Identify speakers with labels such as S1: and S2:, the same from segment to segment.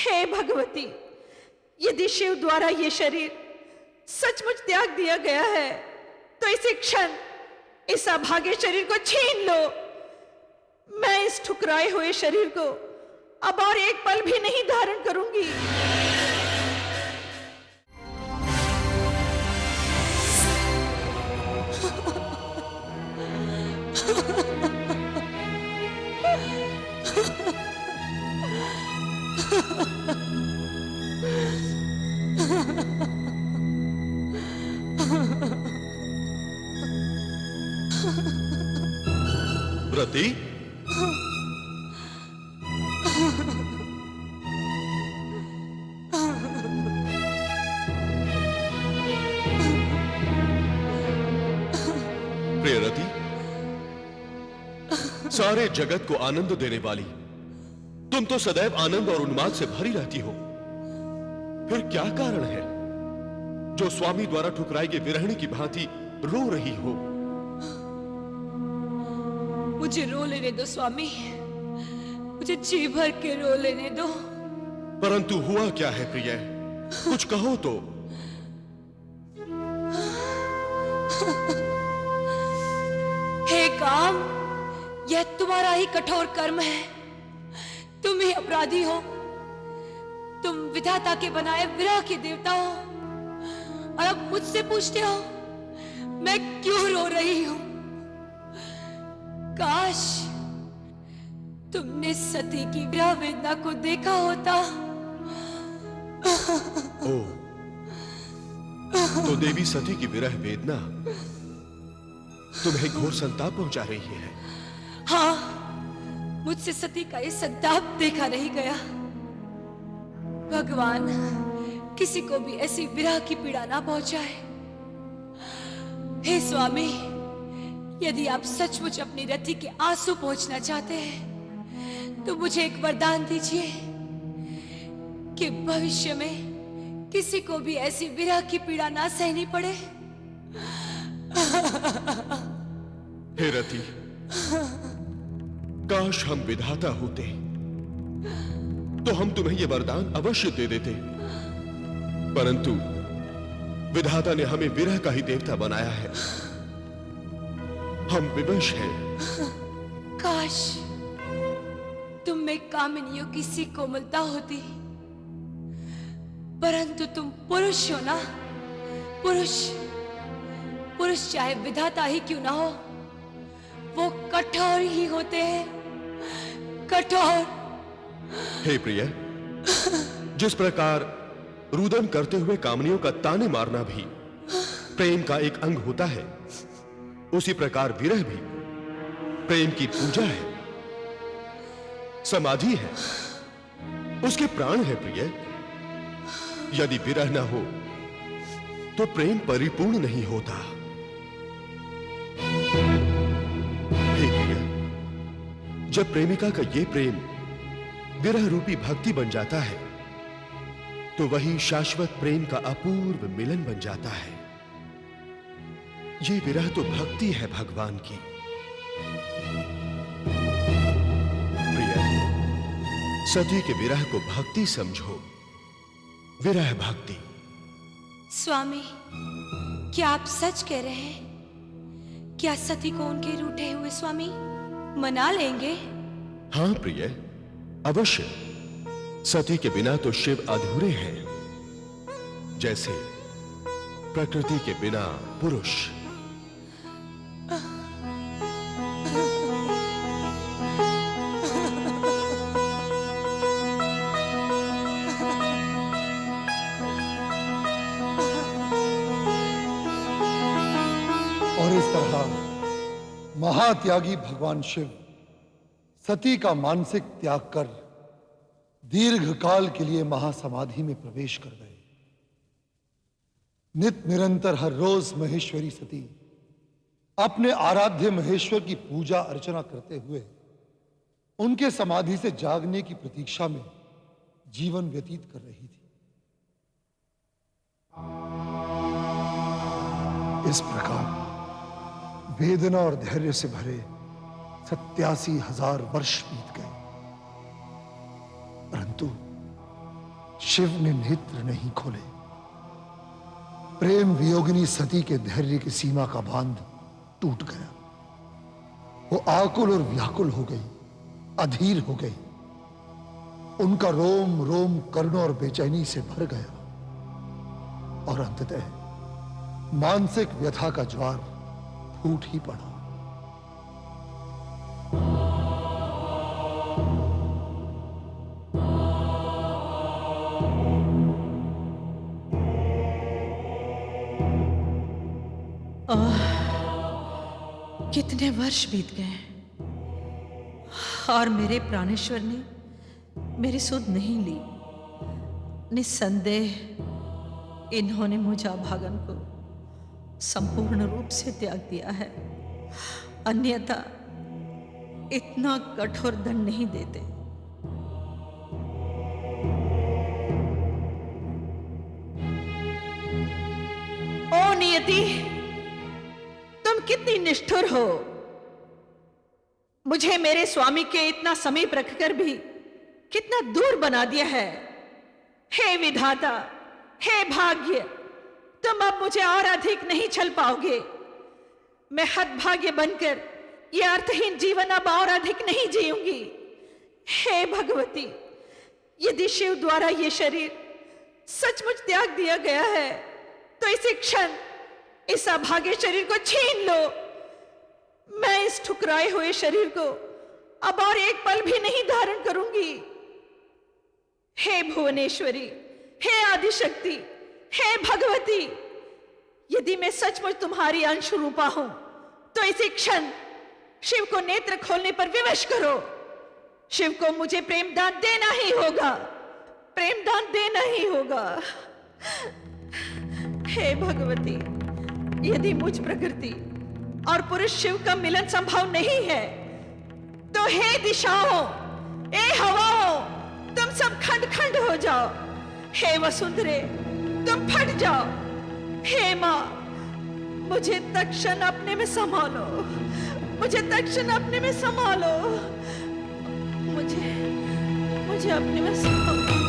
S1: हे भगवती, यदि शिव द्वारा ये शरीर सचमुच त्याग दिया गया है तो इसी क्षण इस अभागे शरीर को छीन लो। मैं इस ठुकराए हुए शरीर को अब और एक पल भी नहीं धारण करूंगी।
S2: व्रती, प्रियरति, सारे जगत को आनंद देने वाली तुम तो सदैव आनंद और उन्माद से भरी रहती हो। फिर क्या कारण है जो स्वामी द्वारा ठुकराई गई विरहिणी की भांति रो रही हो?
S3: मुझे रो लेने दो स्वामी, मुझे जी भर के रो लेने दो।
S2: परंतु हुआ क्या है प्रिय, कुछ कहो तो।
S3: हे काम, यह तुम्हारा ही कठोर कर्म है। तुम ही अपराधी हो। तुम विधाता के बनाए विरह के देवता हो और अब मुझसे पूछते हो मैं क्यों रो रही हूं। काश तुमने सती की विरह वेदना को देखा होता।
S2: ओ, तो देवी सती की विरह वेदना तुम्हें घोर संताप पहुंचा रही है।
S3: हाँ, मुझसे सती का ये संताप देखा नहीं गया। भगवान किसी को भी ऐसी विरह की पीड़ा ना पहुंचाए। हे स्वामी, यदि आप सचमुच अपनी रति के आंसू पहुंचना चाहते हैं तो मुझे एक वरदान दीजिए कि भविष्य में किसी को भी ऐसी विरह की पीड़ा ना सहनी पड़े।
S2: हे रति, काश हम विधाता होते तो हम तुम्हें यह वरदान अवश्य दे देते, परंतु विधाता ने हमें विरह का ही देवता बनाया है। हम विवश हैं।
S3: काश तुम में कामिनियों की सी कोमलता होती, परंतु तुम पुरुष हो ना। पुरुष चाहे विधाता ही क्यों ना हो, वो कठोर ही होते हैं, कठोर।
S2: हे प्रिय, जिस प्रकार रुदन करते हुए कामनियों का ताने मारना भी प्रेम का एक अंग होता है, उसी प्रकार विरह भी प्रेम की पूजा है, समाधि है, उसके प्राण है। प्रिय, यदि विरह न हो तो प्रेम परिपूर्ण नहीं होता। हे प्रिय, जब प्रेमिका का ये प्रेम विरह रूपी भक्ति बन जाता है तो वही शाश्वत प्रेम का अपूर्व मिलन बन जाता है। ये विरह तो भक्ति है भगवान की। प्रिय, सती के विरह को भक्ति समझो, विरह भक्ति।
S3: स्वामी, क्या आप सच कह रहे हैं? क्या सती को उनके रूठे हुए स्वामी मना लेंगे?
S2: हां प्रिय, अवश्य। सती के बिना तो शिव अधूरे हैं, जैसे प्रकृति के बिना पुरुष।
S4: और इस तरह महात्यागी भगवान शिव सती का मानसिक त्याग कर दीर्घ काल के लिए महासमाधि में प्रवेश कर गए। नित निरंतर हर रोज महेश्वरी सती अपने आराध्य महेश्वर की पूजा अर्चना करते हुए उनके समाधि से जागने की प्रतीक्षा में जीवन व्यतीत कर रही थी। इस प्रकार वेदना और धैर्य से भरे 87,000 वर्ष बीत गए, परंतु शिव ने नेत्र नहीं खोले। प्रेम वियोगिनी सती के धैर्य की सीमा का बांध टूट गया। वो आकुल और व्याकुल हो गई, अधीर हो गई। उनका रोम रोम करुणा और बेचैनी से भर गया और अंततः मानसिक व्यथा का ज्वार फूट ही पड़ा।
S1: कितने वर्ष बीत गए और मेरे प्राणेश्वर ने मेरी सुध नहीं ली। निस्संदेह इन्होंने मुझे अभागन को संपूर्ण रूप से त्याग दिया है, अन्यथा इतना कठोर दंड नहीं देते। ओ नियति, तुम कितनी निष्ठुर हो। मुझे मेरे स्वामी के इतना समीप रखकर भी कितना दूर बना दिया है। हे विधाता, हे भाग्य, तुम अब मुझे और अधिक नहीं छल पाओगे। मैं हतभाग्य बनकर यह अर्थहीन जीवन अब और अधिक नहीं जीऊंगी। हे भगवती, यदि शिव द्वारा यह शरीर सचमुच त्याग दिया गया है तो इसी क्षण इस अभागे शरीर को छीन लो। मैं इस ठुकराए हुए शरीर को अब और एक पल भी नहीं धारण करूंगी। हे भुवनेश्वरी, हे आदिशक्ति, हे भगवती, यदि मैं सचमुच तुम्हारी अंश रूपा हूं तो इसी क्षण शिव को नेत्र खोलने पर विवश करो। शिव को मुझे प्रेमदान देना ही होगा, प्रेमदान देना ही होगा। हे भगवती, यदि मुझ प्रकृति और पुरुष शिव का मिलन संभव नहीं है तो हे दिशाओं, हे हवाओं, तुम सब खंड खंड हो जाओ। हे वसुंधरे, तुम फट जाओ। हे मां, मुझे तत्क्षण अपने में संभालो, मुझे तत्क्षण अपने में संभालो, मुझे अपने में संभालो।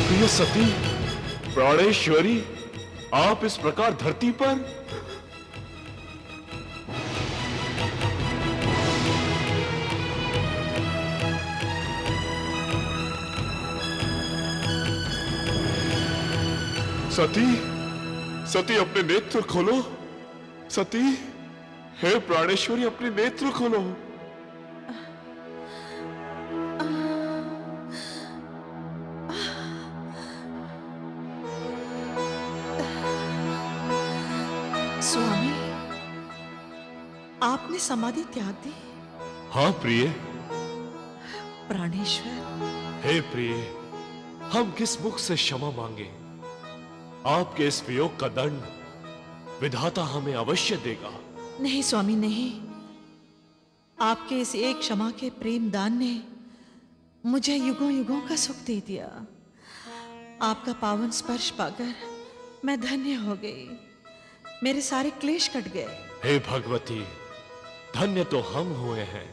S2: प्रिय सती, प्राणेश्वरी, आप इस प्रकार धरती पर? सती, सती अपने नेत्र खोलो। सती, हे प्राणेश्वरी, अपने नेत्र खोलो।
S1: स्वामी, आपने समाधि त्याग दी?
S2: हाँ प्रिय।
S1: प्राणेश्वर,
S2: हे प्रिय, हम किस मुख से क्षमा मांगे? आपके इस वियोग का दंड विधाता हमें अवश्य देगा।
S1: नहीं स्वामी, नहीं। आपके इस एक क्षमा के प्रेम दान ने मुझे युगों युगों का सुख दे दिया। आपका पावन स्पर्श पाकर मैं धन्य हो गई, मेरे सारे क्लेश कट गए।
S2: हे भगवती, धन्य तो हम हुए हैं।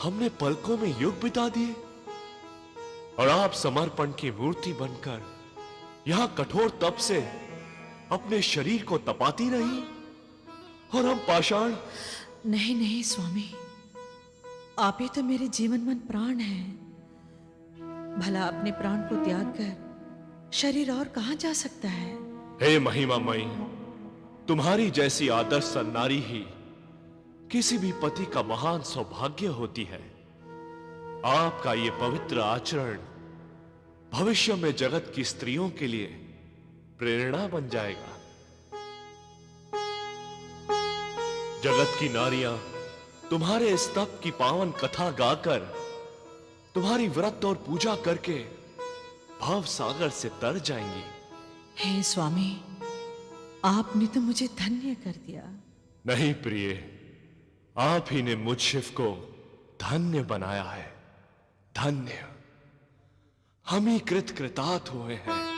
S2: हमने पलकों में युग बिता दिए और आप समर्पण की मूर्ति बनकर यहां कठोर तप से अपने शरीर को तपाती रही और हम पाषाण।
S1: नहीं नहीं स्वामी, आप ही तो मेरे जीवन मन प्राण हैं। भला अपने प्राण को त्याग कर शरीर और कहां जा सकता है?
S2: हे महिमामयी, तुम्हारी जैसी आदर्श सन्नारी ही किसी भी पति का महान सौभाग्य होती है। आपका ये पवित्र आचरण
S5: भविष्य में जगत की स्त्रियों के लिए प्रेरणा बन जाएगा। जगत की नारियां तुम्हारे इस तप की पावन कथा गाकर, तुम्हारी व्रत और पूजा करके भाव सागर से तर जाएंगी।
S1: हे स्वामी, आपने तो मुझे धन्य कर दिया।
S5: नहीं प्रिय, आप ही ने मुझ शिव को धन्य बनाया है। धन्य हम ही कृत कृतार्थ हुए हैं।